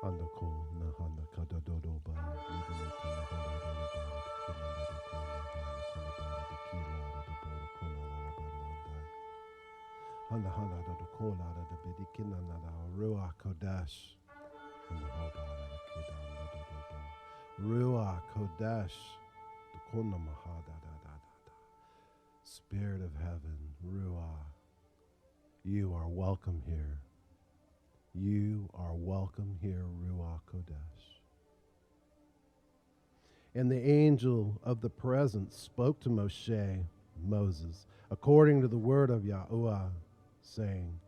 Handako na handa kadadodo ba libaneka na handa dodo ba kila na ko na handa kola ba de kila da boro kola la ba da handa handa dodo kola da bedikina na da ruach kodesh handa hoba da kida na dodo ba ruach kodesh the kona mahada da. Spirit of heaven, ruach, you are welcome here. You are welcome here, Ruach Kodesh. And the angel of the presence spoke to Moses, according to the word of Yahuwah, saying,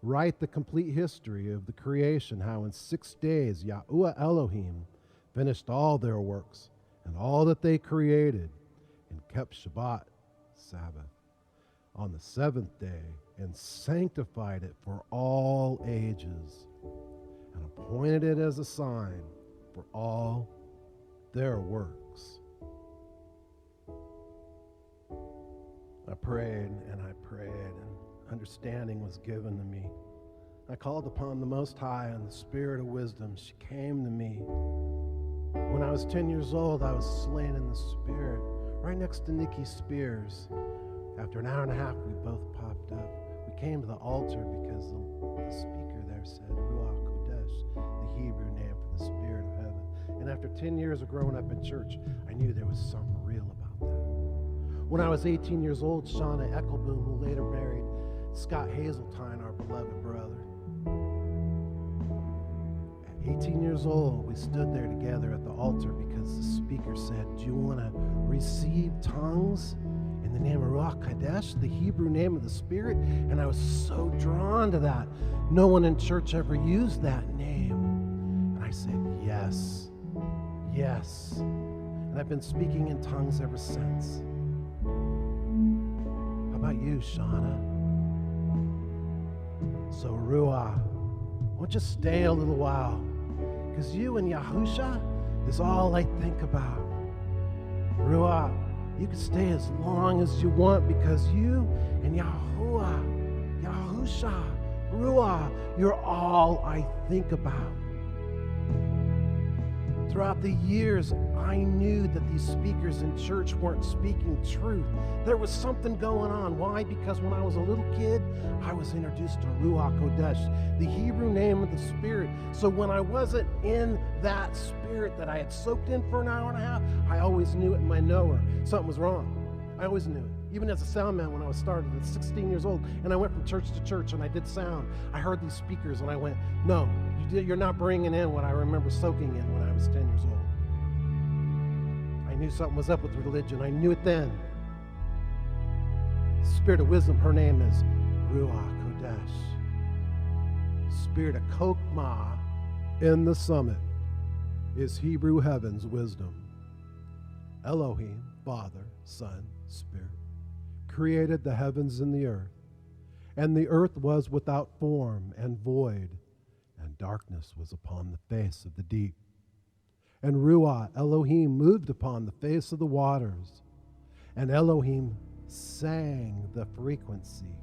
write the complete history of the creation, how in 6 days Yahuwah Elohim finished all their works and all that they created and kept Shabbat, Sabbath, on the 7th day and sanctified it for all ages and appointed it as a sign for all their works. I prayed and understanding was given to me. I called upon the Most High and the Spirit of wisdom. She came to me. When I was 10 years old, I was slain in the Spirit, right next to Nikki Spears. After an hour and a half, we both popped up. We came to the altar because the speaker there said, Ruach Kodesh, the Hebrew name for the Spirit of Heaven. And after 10 years of growing up in church, I knew there was something real about that. When I was 18 years old, Shauna Eckelboom, who later married Scott Hazeltine, our beloved brother. At 18 years old, we stood there together at the altar because the speaker said, do you want to receive tongues in the name of Ruach Kodesh, the Hebrew name of the Spirit? And I was so drawn to that. No one in church ever used that name. And I said, yes, yes. And I've been speaking in tongues ever since. How about you, Shauna? So Ruach, why don't you stay a little while? Because you and Yahusha is all I think about. Ruach, you can stay as long as you want because you and Yahuwah, Yahusha, Ruach, you're all I think about. Throughout the years, I knew that these speakers in church weren't speaking truth. There was something going on. Why? Because when I was a little kid, I was introduced to Ruach Kodesh, the Hebrew name of the Spirit. So when I wasn't in that Spirit that I had soaked in for an hour and a half, I always knew it in my knower. Something was wrong. I always knew it. Even as a sound man when I was started at 16 years old, and I went from church to church and I did sound, I heard these speakers and I went, no, you're not bringing in what I remember soaking in when I was 10 years old. I knew something was up with religion. I knew it then. Spirit of wisdom, her name is Ruach Kodesh. Spirit of Kokmah in the summit is Hebrew heaven's wisdom. Elohim, Father, Son, Spirit, created the heavens and the earth was without form and void, and darkness was upon the face of the deep. And Ruach, Elohim, moved upon the face of the waters, and Elohim sang the frequency,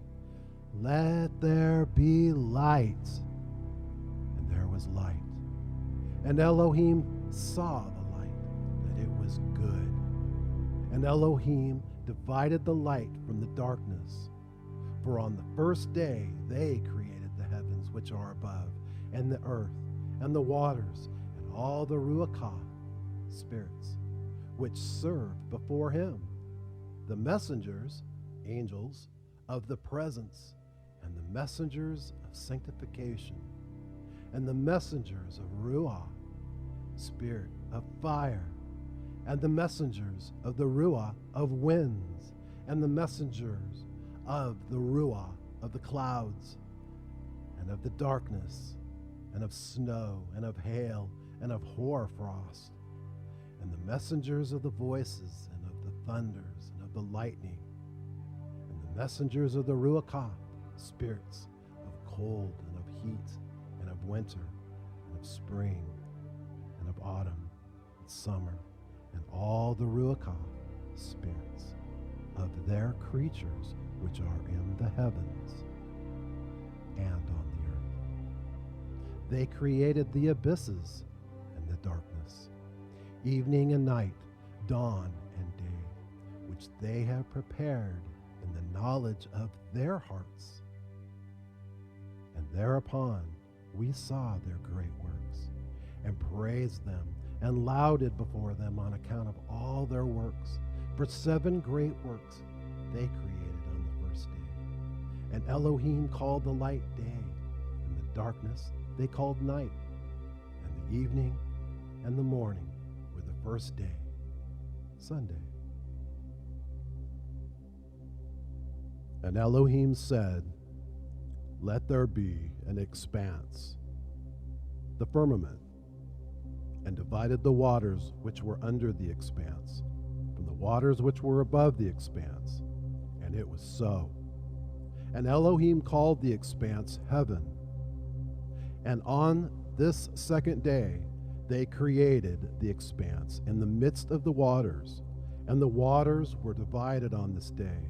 let there be light, and there was light. And Elohim saw the light, that it was good. And Elohim divided the light from the darkness. For on the first day they created the heavens which are above, and the earth, and the waters, and all the Ruach spirits, which served before him, the messengers, angels, of the presence, and the messengers of sanctification, and the messengers of Ruach, spirit of fire, and the messengers of the Ruach of winds, and the messengers of the Ruach of the clouds, and of the darkness, and of snow, and of hail, and of hoarfrost, and the messengers of the voices, and of the thunders, and of the lightning, and the messengers of the Ruach, spirits of cold, and of heat, and of winter, and of spring, and of autumn, and summer, and all the Ruach spirits of their creatures which are in the heavens and on the earth. They created the abysses and the darkness, evening and night, dawn and day, which they have prepared in the knowledge of their hearts. And thereupon we saw their great works, and praised them, and lauded before them on account of all their works. For 7 great works they created on the first day. And Elohim called the light day, and the darkness they called night. And the evening and the morning were the first day, Sunday. And Elohim said, "Let there be an expanse, the firmament, and divided the waters which were under the expanse from the waters which were above the expanse. And it was so. And Elohim called the expanse heaven. And on this second day they created the expanse in the midst of the waters, and the waters were divided on this day.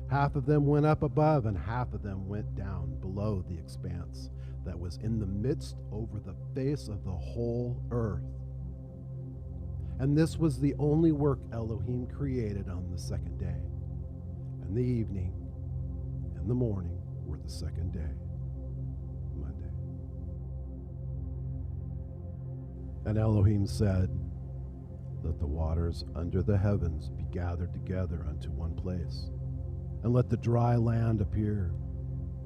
Half of them went up above, and half of them went down below the expanse that was in the midst over the face of the whole earth. And this was the only work Elohim created on the second day. And the evening and the morning were the second day, Monday. And Elohim said, "Let the waters under the heavens be gathered together unto one place, and let the dry land appear."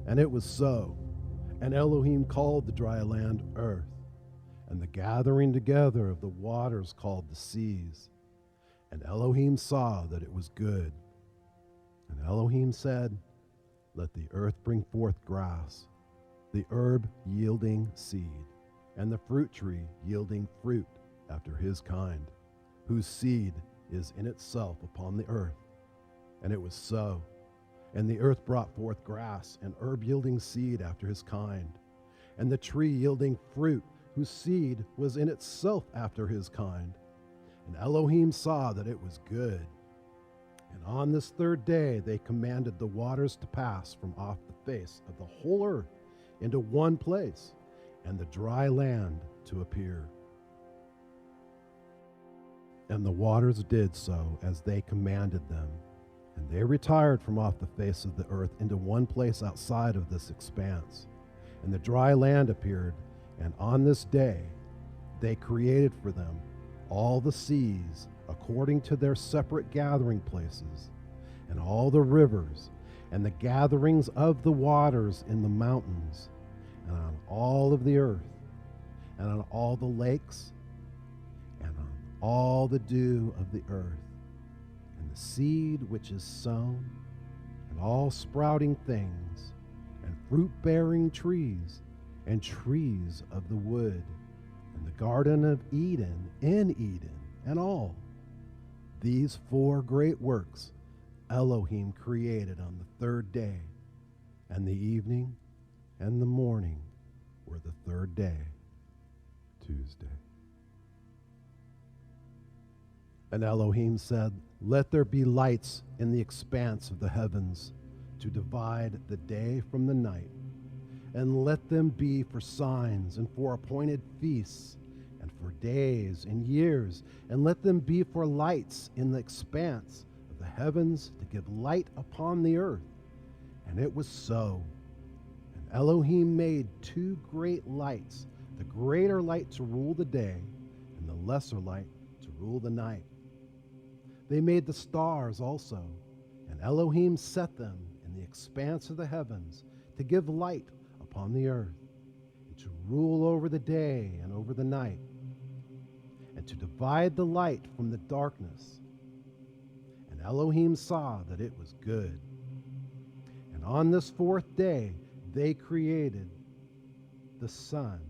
And it was so. And Elohim called the dry land earth, and the gathering together of the waters called the seas. And Elohim saw that it was good. And Elohim said, "Let the earth bring forth grass, the herb yielding seed, and the fruit tree yielding fruit after his kind, whose seed is in itself upon the earth." And it was so. And the earth brought forth grass, and herb yielding seed after his kind, and the tree yielding fruit, whose seed was in itself after his kind. And Elohim saw that it was good. And on this third day they commanded the waters to pass from off the face of the whole earth into one place, and the dry land to appear. And the waters did so as they commanded them. And they retired from off the face of the earth into one place outside of this expanse. And the dry land appeared, and on this day they created for them all the seas according to their separate gathering places, and all the rivers, and the gatherings of the waters in the mountains, and on all of the earth, and on all the lakes, and on all the dew of the earth, the seed which is sown, and all sprouting things, and fruit-bearing trees, and trees of the wood, and the garden of Eden in Eden, and all. These 4 great works Elohim created on the third day, and the evening and the morning were the third day, Tuesday. And Elohim said, "Let there be lights in the expanse of the heavens to divide the day from the night, and let them be for signs and for appointed feasts and for days and years, and let them be for lights in the expanse of the heavens to give light upon the earth." And it was so. And Elohim made 2 great lights, the greater light to rule the day, and the lesser light to rule the night. They made the stars also, and Elohim set them in the expanse of the heavens to give light upon the earth, and to rule over the day and over the night, and to divide the light from the darkness. And Elohim saw that it was good. And on this 4th day they created the sun,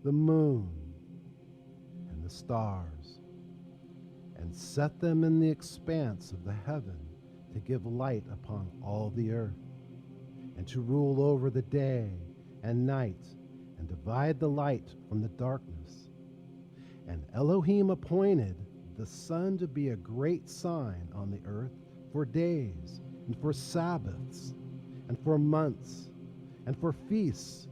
the moon, and the stars, and set them in the expanse of the heaven to give light upon all the earth, and to rule over the day and night, and divide the light from the darkness. And Elohim appointed the sun to be a great sign on the earth for days, and for Sabbaths, and for months, and for feasts,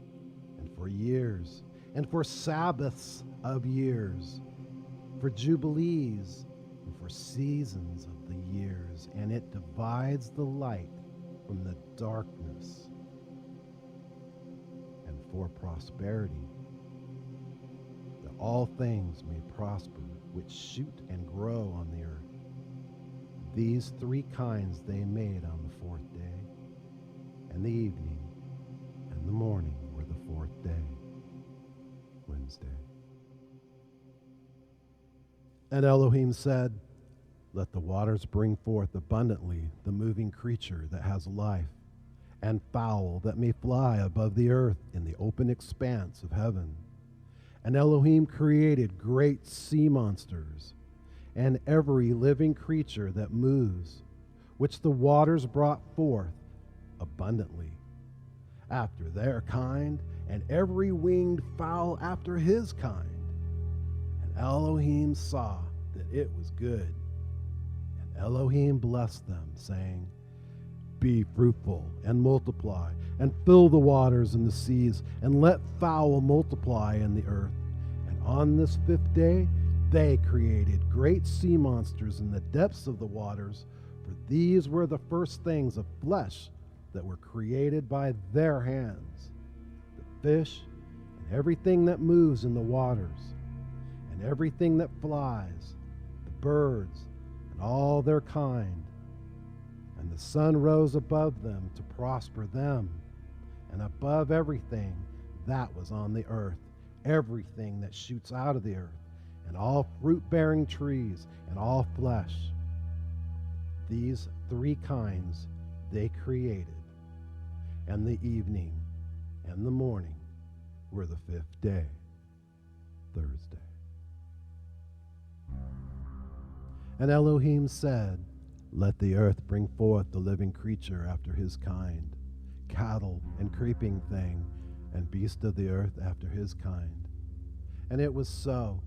and for for years, and for Sabbaths of years, for Jubilees, and for seasons of the years, and it divides the light from the darkness, and for prosperity, that all things may prosper, which shoot and grow on the earth. These three kinds they made on the fourth day, and the evening and the morning were the fourth day, Wednesday. And Elohim said, let the waters bring forth abundantly the moving creature that has life, and fowl that may fly above the earth in the open expanse of heaven. And Elohim created great sea monsters, and every living creature that moves, which the waters brought forth abundantly, after their kind, and every winged fowl after his kind. And Elohim saw that it was good. And Elohim blessed them, saying, be fruitful and multiply, and fill the waters and the seas, and let fowl multiply in the earth. And on this fifth day they created great sea monsters in the depths of the waters, for these were the first things of flesh that were created by their hands, the fish and everything that moves in the waters, and everything that flies, the birds and all their kind. And the sun rose above them to prosper them, and above everything that was on the earth, everything that shoots out of the earth, and all fruit-bearing trees, and all flesh. These three kinds they created, and the evening and the morning were the fifth day, Thursday. And Elohim said, let the earth bring forth the living creature after his kind, cattle and creeping thing, and beast of the earth after his kind. And it was so.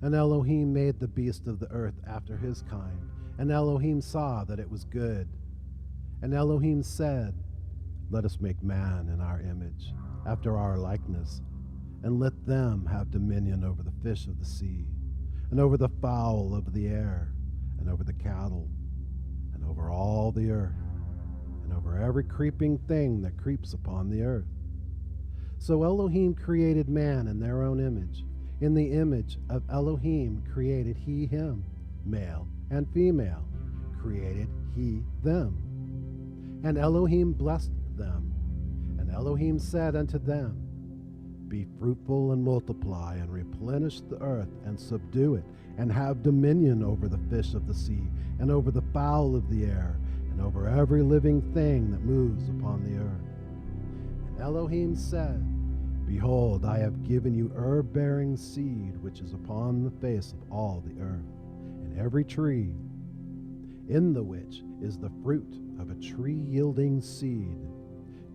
And Elohim made the beast of the earth after his kind, and Elohim saw that it was good. And Elohim said, let us make man in our image, after our likeness, and let them have dominion over the fish of the sea, and over the fowl of the air, and over the cattle, and over all the earth, and over every creeping thing that creeps upon the earth. So Elohim created man in their own image. In the image of Elohim created he him, male and female created he them. And Elohim blessed them. And Elohim said unto them, be fruitful and multiply, and replenish the earth, and subdue it, and have dominion over the fish of the sea, and over the fowl of the air, and over every living thing that moves upon the earth. And Elohim said, behold, I have given you herb-bearing seed, which is upon the face of all the earth, and every tree, in the which is the fruit of a tree yielding seed.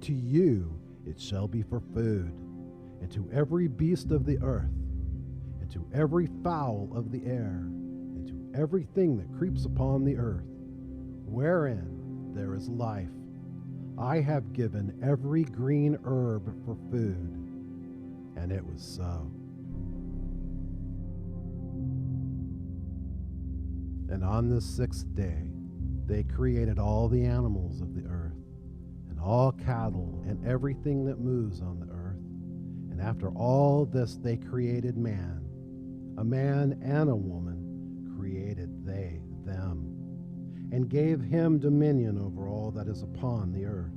To you it shall be for food, and to every beast of the earth, and to every fowl of the air, and to everything that creeps upon the earth, wherein there is life, I have given every green herb for food. And it was so. And on the sixth day they created all the animals of the earth, and all cattle, and everything that moves on the earth. And after all this they created man, a man and a woman created they them, and gave him dominion over all that is upon the earth,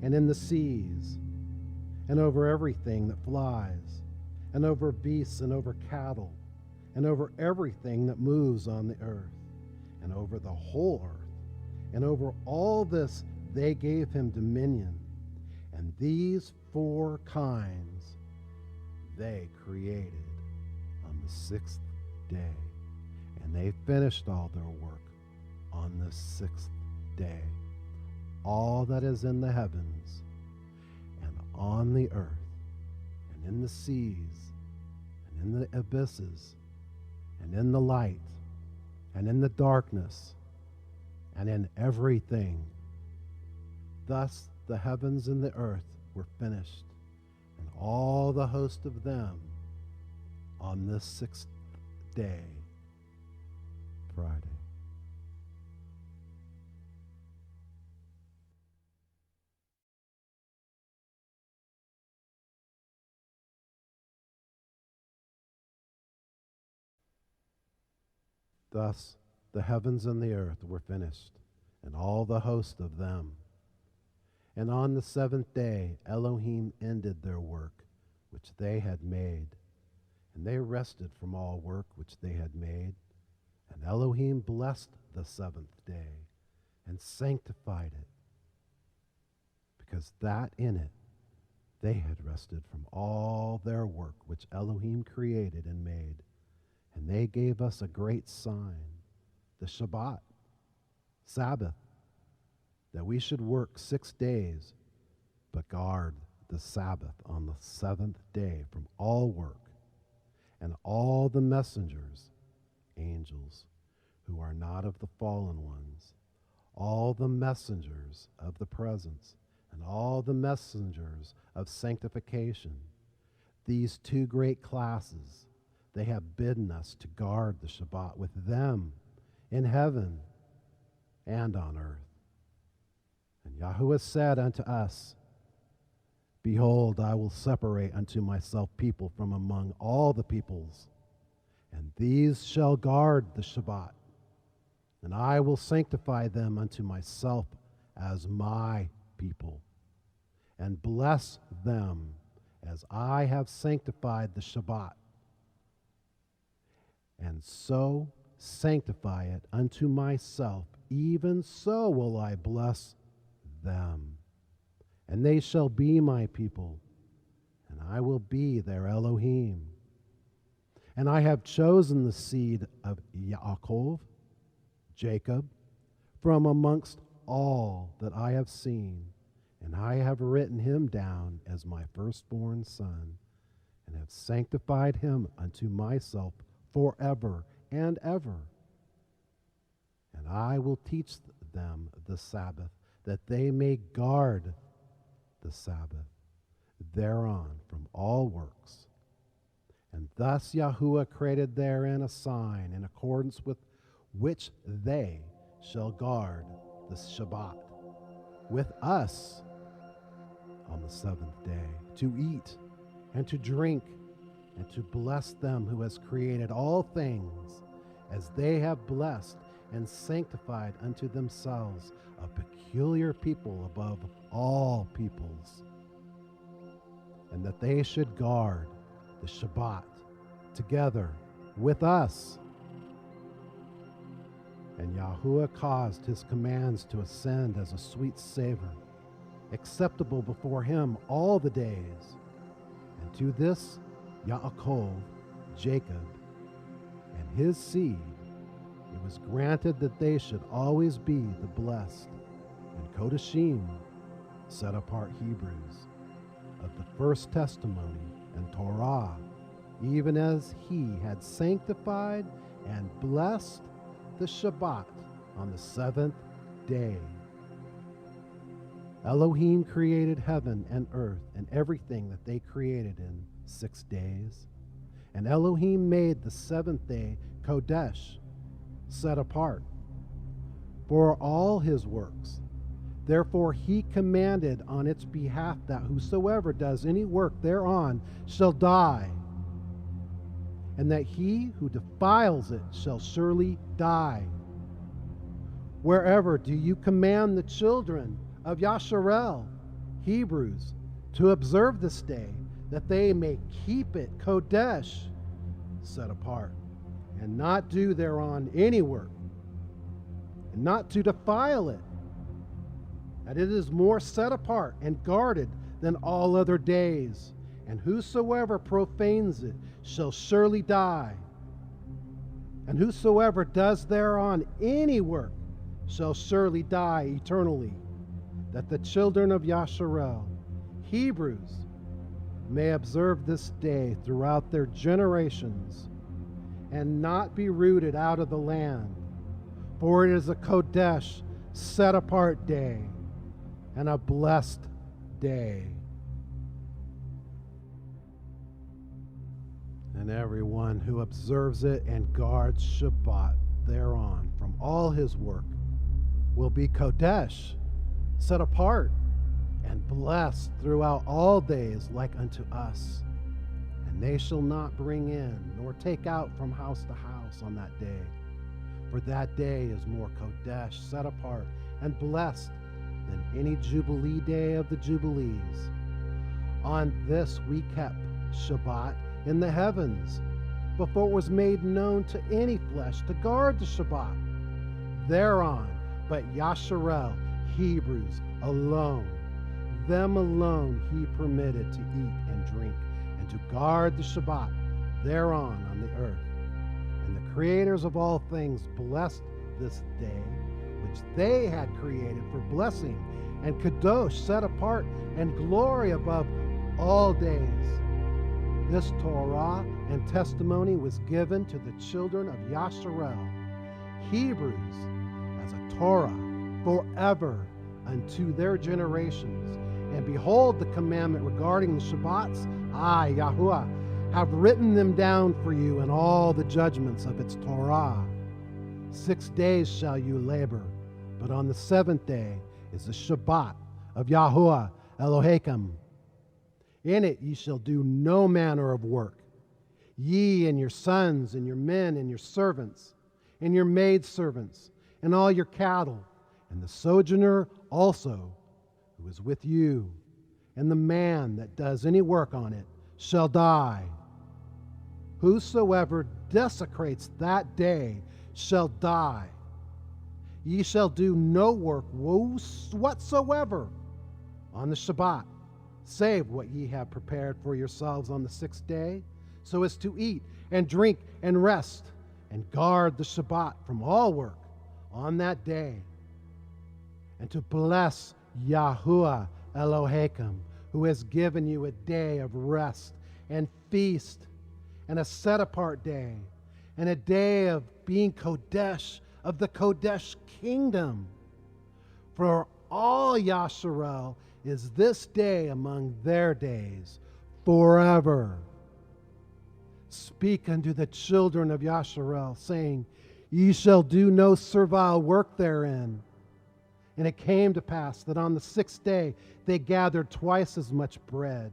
and in the seas, and over everything that flies, and over beasts, and over cattle, and over everything that moves on the earth, and over the whole earth. And over all this they gave him dominion. And these four kinds they created on the sixth day. And they finished all their work on the sixth day. All that is in the heavens, and on the earth, and in the seas, and in the abysses, and in the light, and in the darkness, and in everything. Thus the heavens and the earth were finished, all the host of them on this sixth day, Friday. Thus the heavens and the earth were finished, and all the host of them. And on the seventh day Elohim ended their work which they had made, and they rested from all work which they had made. And Elohim blessed the seventh day and sanctified it, because that in it they had rested from all their work which Elohim created and made. And they gave us a great sign, the Shabbat, Sabbath, that we should work 6 days, but guard the Sabbath on the seventh day from all work. And all the messengers, angels, who are not of the fallen ones, all the messengers of the presence, and all the messengers of sanctification, these two great classes, they have bidden us to guard the Shabbat with them in heaven and on earth. And Yahuwah said unto us, Behold, I will separate unto myself people from among all the peoples, and these shall guard the Shabbat, and I will sanctify them unto myself as my people, and bless them as I have sanctified the Shabbat, and so sanctify it unto myself, even so will I bless them. And they shall be my people, and I will be their Elohim. And I have chosen the seed of Yaakov, Jacob, from amongst all that I have seen, and I have written him down as my firstborn son, and have sanctified him unto myself forever and ever. And I will teach them the Sabbath, that they may guard the Sabbath thereon from all works. And thus Yahuwah created therein a sign, in accordance with which they shall guard the Shabbat with us on the seventh day, to eat and to drink and to bless them who has created all things, as they have blessed and sanctified unto themselves a peculiar people above all peoples, and that they should guard the Shabbat together with us. And Yahuwah caused his commands to ascend as a sweet savor, acceptable before him all the days. And to this Yaakov, Jacob, and his seed, it was granted that they should always be the blessed and Kodashim, set apart Hebrews, of the first testimony and Torah, even as he had sanctified and blessed the Shabbat on the seventh day. Elohim created heaven and earth and everything that they created in 6 days. And Elohim made the seventh day Kodesh, set apart, for all his works. Therefore he commanded on its behalf that whosoever does any work thereon shall die, and that he who defiles it shall surely die. Wherever do you command the children of Yasharel, Hebrews, to observe this day, that they may keep it Kodesh, set apart, and not do thereon any work, and not to defile it, that it is more set apart and guarded than all other days, and whosoever profanes it shall surely die. And whosoever does thereon any work shall surely die eternally, that the children of Yasharel, Hebrews, may observe this day throughout their generations, and not be rooted out of the land. For it is a Kodesh, set apart day, and a blessed day. And everyone who observes it and guards Shabbat thereon from all his work will be Kodesh, set apart, and blessed throughout all days like unto us. And they shall not bring in nor take out from house to house on that day. For that day is more Kodesh, set apart, and blessed than any Jubilee day of the Jubilees. On this we kept Shabbat in the heavens, before it was made known to any flesh to guard the Shabbat. Thereon, but Yasharel, Hebrews alone, them alone he permitted to eat and drink, and to guard the Shabbat thereon on the earth. And the creators of all things blessed this day, which they had created for blessing, and Kadosh set apart, and glory above all days. This Torah and testimony was given to the children of Yasharel, Hebrews, as a Torah forever unto their generations. And behold, the commandment regarding the Shabbats, I, Yahuwah, have written them down for you in all the judgments of its Torah. 6 days shall you labor, but on the seventh day is the Shabbat of Yahuwah Elohim. In it ye shall do no manner of work, ye and your sons and your men and your servants and your maidservants and all your cattle, and the sojourner also who is with you, and the man that does any work on it shall die. Whosoever desecrates that day shall die. Ye shall do no work whatsoever on the Shabbat, save what ye have prepared for yourselves on the 6th day, so as to eat and drink and rest, and guard the Shabbat from all work on that day, and to bless Yahuwah Elohim, who has given you a day of rest and feast, and a set-apart day, and a day of being Kodesh, of the Kodesh kingdom. For all Yasharel is this day among their days forever. Speak unto the children of Yasharel, saying, Ye shall do no servile work therein. And it came to pass that on the 6th day they gathered twice as much bread,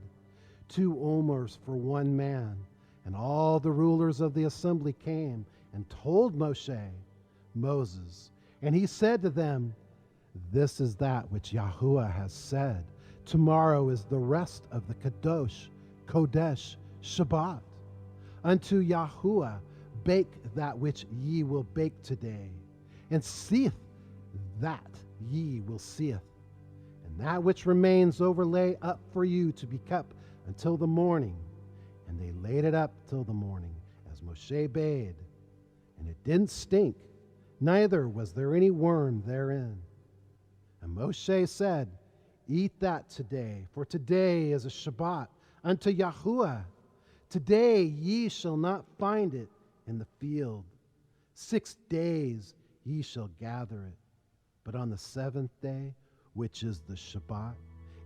2 omers for one man. And all the rulers of the assembly came and told Moses, and he said to them, This is that which Yahuwah has said. Tomorrow is the rest of the Kodesh Shabbat. Unto Yahuwah bake that which ye will bake today, and seeth that ye will seeth, and that which remains overlay up for you to be kept until the morning. And they laid it up till the morning, as Moshe bade, and it didn't stink, neither was there any worm therein. And Moshe said, Eat that today, for today is a Shabbat unto Yahuwah. Today ye shall not find it in the field. 6 days ye shall gather it. But on the 7th day, which is the Shabbat,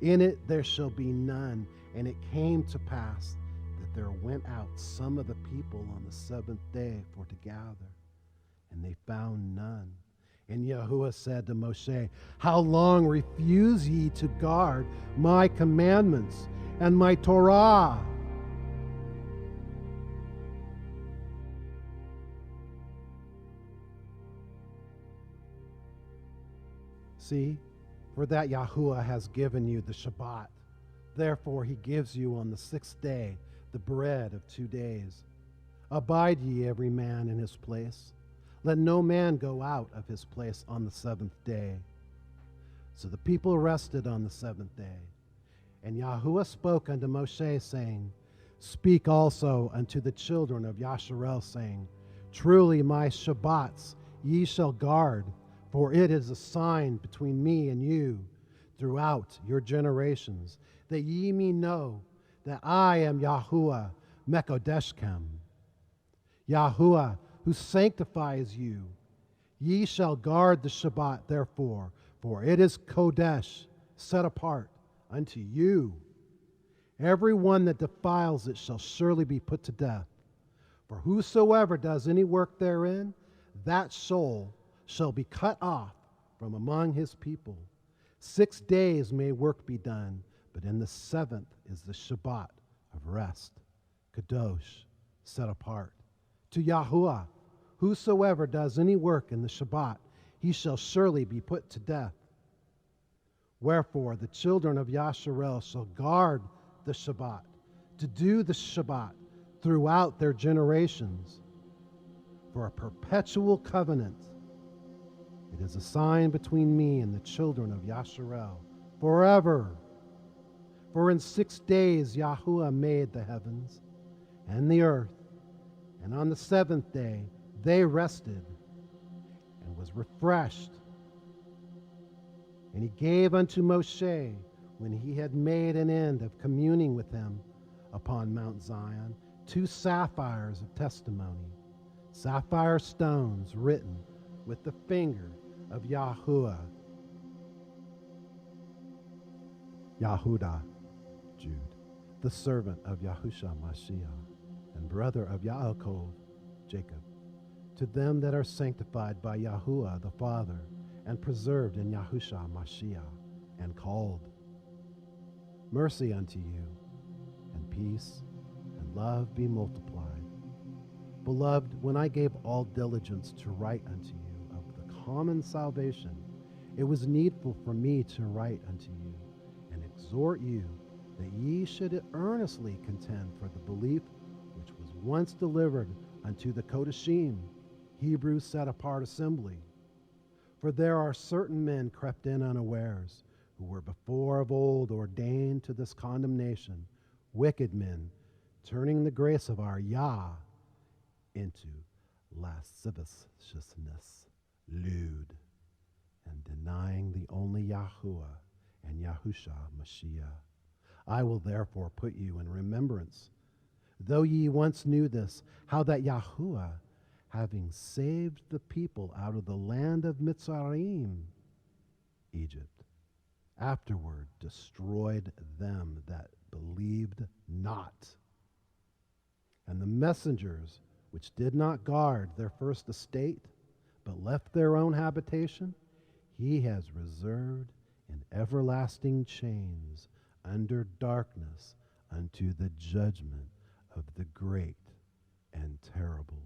in it there shall be none. And it came to pass that there went out some of the people on the 7th day for to gather, and they found none. And Yahuwah said to Moshe, How long refuse ye to guard my commandments and my Torah? See, for that Yahuwah has given you the Shabbat. Therefore he gives you on the 6th day the bread of 2 days. Abide ye every man in his place. Let no man go out of his place on the 7th day. So the people rested on the 7th day. And Yahuwah spoke unto Moshe, saying, Speak also unto the children of Yasharel, saying, Truly my Shabbats ye shall guard, for it is a sign between me and you throughout your generations, that ye may know that I am Yahuwah Mekodeshchem, Yahuwah who sanctifies you. Ye shall guard the Shabbat, therefore, for it is Kodesh, set apart unto you. Every one that defiles it shall surely be put to death. For whosoever does any work therein, that soul shall be cut off from among his people. 6 days may work be done, but in the seventh is the Shabbat of rest, Kadosh, set apart. To Yahuwah, whosoever does any work in the Shabbat, he shall surely be put to death. Wherefore the children of Yasharel shall guard the Shabbat, to do the Shabbat throughout their generations, for a perpetual covenant. It is a sign between me and the children of Yasharel forever. For in 6 days Yahuwah made the heavens and the earth, and on the seventh day they rested and was refreshed. And he gave unto Moshe, when he had made an end of communing with him upon Mount Zion, 2 sapphires of testimony, sapphire stones written with the finger of Yahuwah. Yahudah, Jude, the servant of Yahusha Mashiach, and brother of Yaakov, Jacob, to them that are sanctified by Yahuwah the Father, and preserved in Yahusha Mashiach, and called. Mercy unto you, and peace, and love be multiplied. Beloved, when I gave all diligence to write unto you of the common salvation, it was needful for me to write unto you, and exhort you that ye should earnestly contend for the belief which was once delivered unto the Kodashim, Hebrews set apart assembly. For there are certain men crept in unawares, who were before of old ordained to this condemnation, wicked men, turning the grace of our Yah into lasciviousness, lewd, and denying the only Yahuwah and Yahusha Mashiach. I will therefore put you in remembrance, though ye once knew this, how that Yahuwah, having saved the people out of the land of Mitzrayim, Egypt, afterward destroyed them that believed not. And the messengers which did not guard their first estate, but left their own habitation, he has reserved in everlasting chains under darkness unto the judgment of the great and terrible